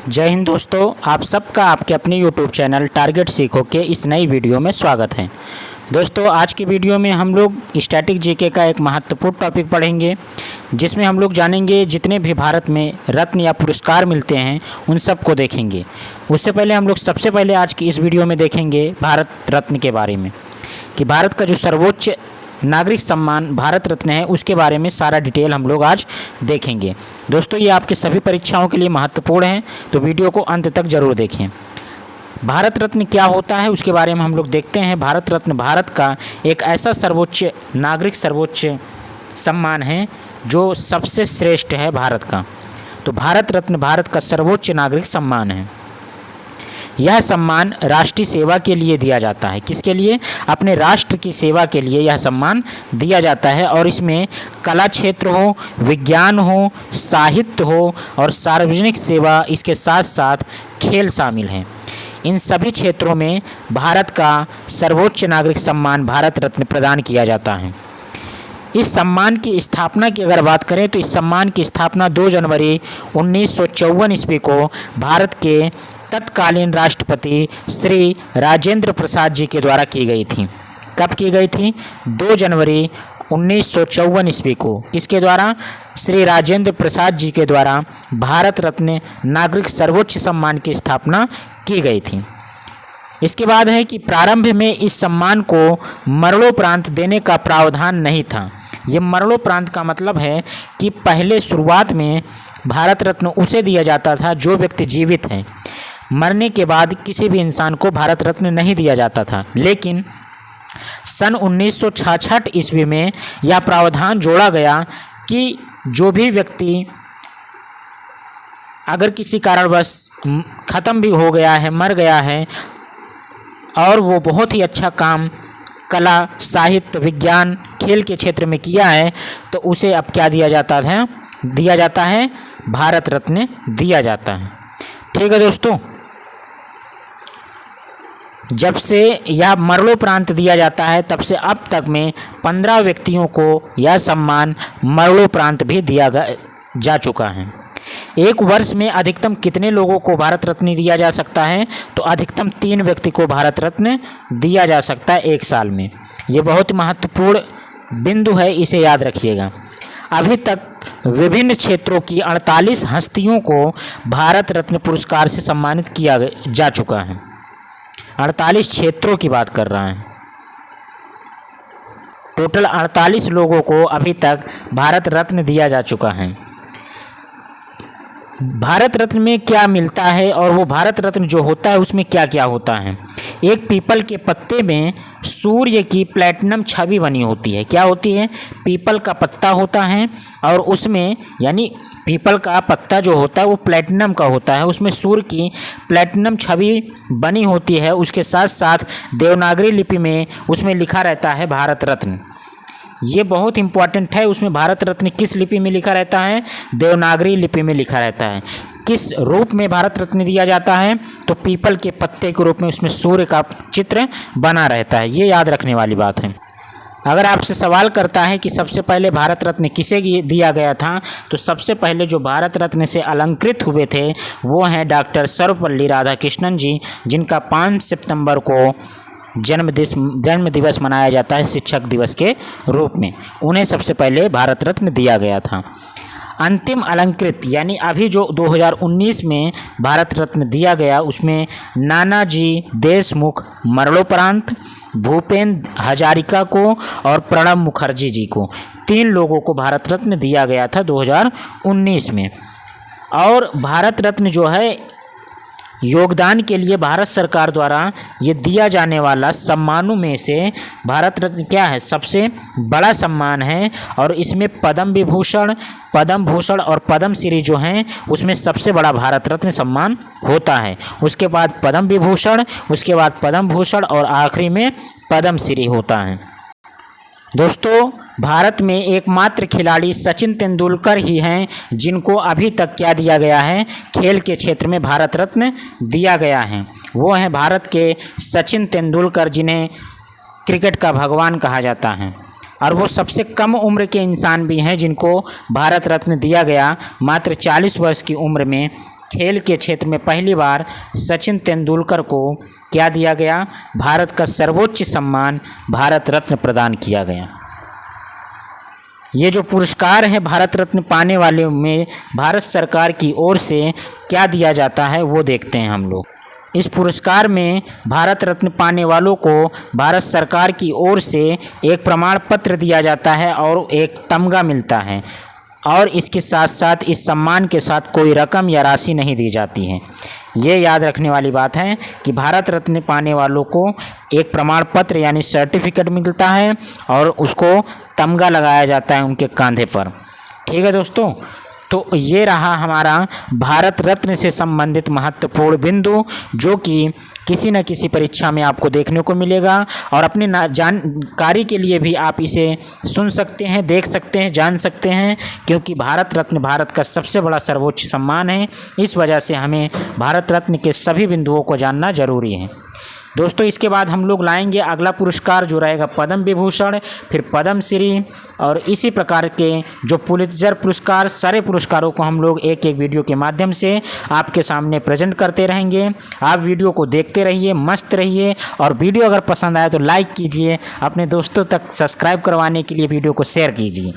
जय हिंद दोस्तों, आप सबका आपके अपने YouTube चैनल टारगेट सीखो के इस नई वीडियो में स्वागत है। दोस्तों, आज की वीडियो में हम लोग स्टैटिक जीके का एक महत्वपूर्ण टॉपिक पढ़ेंगे, जिसमें हम लोग जानेंगे जितने भी भारत में रत्न या पुरस्कार मिलते हैं उन सब को देखेंगे। उससे पहले हम लोग सबसे पहले आज की इस वीडियो में देखेंगे भारत रत्न के बारे में, कि भारत का जो सर्वोच्च नागरिक सम्मान भारत रत्न है उसके बारे में सारा डिटेल हम लोग आज देखेंगे। दोस्तों, ये आपके सभी परीक्षाओं के लिए महत्वपूर्ण है, तो वीडियो को अंत तक जरूर देखें। भारत रत्न क्या होता है उसके बारे में हम लोग देखते हैं। भारत रत्न भारत का एक ऐसा सर्वोच्च सम्मान है जो सबसे श्रेष्ठ है भारत का। तो भारत रत्न भारत का सर्वोच्च नागरिक सम्मान है। यह सम्मान राष्ट्रीय सेवा के लिए दिया जाता है। किसके लिए? अपने राष्ट्र की सेवा के लिए यह सम्मान दिया जाता है, और इसमें कला क्षेत्र हो, विज्ञान हो, साहित्य हो और सार्वजनिक सेवा, इसके साथ साथ खेल शामिल हैं। इन सभी क्षेत्रों में भारत का सर्वोच्च नागरिक सम्मान भारत रत्न प्रदान किया जाता है। इस सम्मान की स्थापना की अगर बात करें तो इस सम्मान की स्थापना 2 जनवरी 1954 ईस्वी को भारत के तत्कालीन राष्ट्रपति श्री राजेंद्र प्रसाद जी के द्वारा की गई थी। कब की गई थी? 2 जनवरी 1954 ईस्वी को। किसके द्वारा? श्री राजेंद्र प्रसाद जी के द्वारा भारत रत्न नागरिक सर्वोच्च सम्मान की स्थापना की गई थी। इसके बाद है कि प्रारंभ में इस सम्मान को मरणोपरांत देने का प्रावधान नहीं था। ये मरणोपरांत का मतलब है कि पहले शुरुआत में भारत रत्न उसे दिया जाता था जो व्यक्ति जीवित है। मरने के बाद किसी भी इंसान को भारत रत्न नहीं दिया जाता था। लेकिन सन 1966 ईस्वी में यह प्रावधान जोड़ा गया कि जो भी व्यक्ति अगर किसी कारणवश ख़त्म भी हो गया है, मर गया है, और वो बहुत ही अच्छा काम कला, साहित्य, विज्ञान, खेल के क्षेत्र में किया है, तो उसे अब क्या दिया जाता है? भारत रत्न दिया जाता है। ठीक है दोस्तों, जब से यह मरणोपरांत दिया जाता है तब से अब तक में 15 व्यक्तियों को यह सम्मान मरणोपरांत भी दिया जा चुका है। एक वर्ष में अधिकतम कितने लोगों को भारत रत्न दिया जा सकता है? तो अधिकतम 3 व्यक्ति को भारत रत्न दिया जा सकता है एक साल में। ये बहुत महत्वपूर्ण बिंदु है, इसे याद रखिएगा। अभी तक विभिन्न क्षेत्रों की 48 हस्तियों को भारत रत्न पुरस्कार से सम्मानित किया जा चुका है। 48 क्षेत्रों की बात कर रहा है। टोटल 48 लोगों को अभी तक भारत रत्न दिया जा चुका है। भारत रत्न में क्या मिलता है और वो भारत रत्न जो होता है उसमें क्या क्या होता है? एक पीपल के पत्ते में सूर्य की प्लैटिनम छवि बनी होती है। क्या होती है? पीपल का पत्ता होता है और उसमें, यानी पीपल का पत्ता जो होता है वो प्लैटिनम का होता है, उसमें सूर्य की प्लैटिनम छवि बनी होती है। उसके साथ साथ देवनागरी लिपि में उसमें लिखा रहता है भारत रत्न। ये बहुत इंपॉर्टेंट है। उसमें भारत रत्न किस लिपि में लिखा रहता है? देवनागरी लिपि में लिखा रहता है। किस रूप में भारत रत्न दिया जाता है? तो पीपल के पत्ते के रूप में उसमें सूर्य का चित्र बना रहता है। ये याद रखने वाली बात है। अगर आपसे सवाल करता है कि सबसे पहले भारत रत्न किसे दिया गया था, तो सबसे पहले जो भारत रत्न से अलंकृत हुए थे वो हैं डॉक्टर सर्वपल्ली राधाकृष्णन जी, जिनका 5 सितंबर को जन्म दिवस मनाया जाता है शिक्षक दिवस के रूप में। उन्हें सबसे पहले भारत रत्न दिया गया था। अंतिम अलंकृत, यानी अभी जो 2019 में भारत रत्न दिया गया, उसमें नानाजी देशमुख मरणोपरांत, भूपेन हजारिका को और प्रणब मुखर्जी जी को, 3 लोगों को भारत रत्न दिया गया था 2019 में। और भारत रत्न जो है योगदान के लिए भारत सरकार द्वारा ये दिया जाने वाला सम्मानों में से भारत रत्न क्या है? सबसे बड़ा सम्मान है। और इसमें पद्म भूषण और पद्म श्री जो हैं उसमें सबसे बड़ा भारत रत्न सम्मान होता है। उसके बाद पद्म विभूषण, उसके बाद पद्म भूषण और आखिरी में पद्म श्री होता है। दोस्तों, भारत में एकमात्र खिलाड़ी सचिन तेंदुलकर ही हैं जिनको अभी तक क्या दिया गया है? खेल के क्षेत्र में भारत रत्न दिया गया है। वो हैं भारत के सचिन तेंदुलकर, जिन्हें क्रिकेट का भगवान कहा जाता है। और वो सबसे कम उम्र के इंसान भी हैं जिनको भारत रत्न दिया गया। मात्र 40 वर्ष की उम्र में खेल के क्षेत्र में पहली बार सचिन तेंदुलकर को क्या दिया गया? भारत का सर्वोच्च सम्मान भारत रत्न प्रदान किया गया। ये जो पुरस्कार है भारत रत्न पाने वाले में भारत सरकार की ओर से क्या दिया जाता है वो देखते हैं हम लोग। इस पुरस्कार में भारत रत्न पाने वालों को भारत सरकार की ओर से एक प्रमाण पत्र दिया जाता है और एक तमगा मिलता है, और इसके साथ साथ इस सम्मान के साथ कोई रकम या राशि नहीं दी जाती है। ये याद रखने वाली बात है कि भारत रत्न पाने वालों को एक प्रमाण पत्र यानी सर्टिफिकेट मिलता है और उसको तमगा लगाया जाता है उनके कंधे पर। ठीक है दोस्तों, तो ये रहा हमारा भारत रत्न से संबंधित महत्वपूर्ण बिंदु, जो कि किसी न किसी परीक्षा में आपको देखने को मिलेगा, और अपने जानकारी के लिए भी आप इसे सुन सकते हैं, देख सकते हैं, जान सकते हैं, क्योंकि भारत रत्न भारत का सबसे बड़ा सर्वोच्च सम्मान है। इस वजह से हमें भारत रत्न के सभी बिंदुओं को जानना जरूरी है। दोस्तों, इसके बाद हम लोग लाएंगे अगला पुरस्कार जो रहेगा पद्म विभूषण, फिर पद्म श्री, और इसी प्रकार के जो पुलित्जर पुरस्कार, सारे पुरस्कारों को हम लोग एक एक वीडियो के माध्यम से आपके सामने प्रेजेंट करते रहेंगे। आप वीडियो को देखते रहिए, मस्त रहिए, और वीडियो अगर पसंद आए तो लाइक कीजिए, अपने दोस्तों तक सब्सक्राइब करवाने के लिए वीडियो को शेयर कीजिए।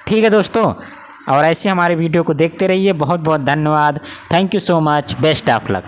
ठीक है दोस्तों, और ऐसे हमारे वीडियो को देखते रहिए। बहुत बहुत धन्यवाद। Thank you so much. Best of luck.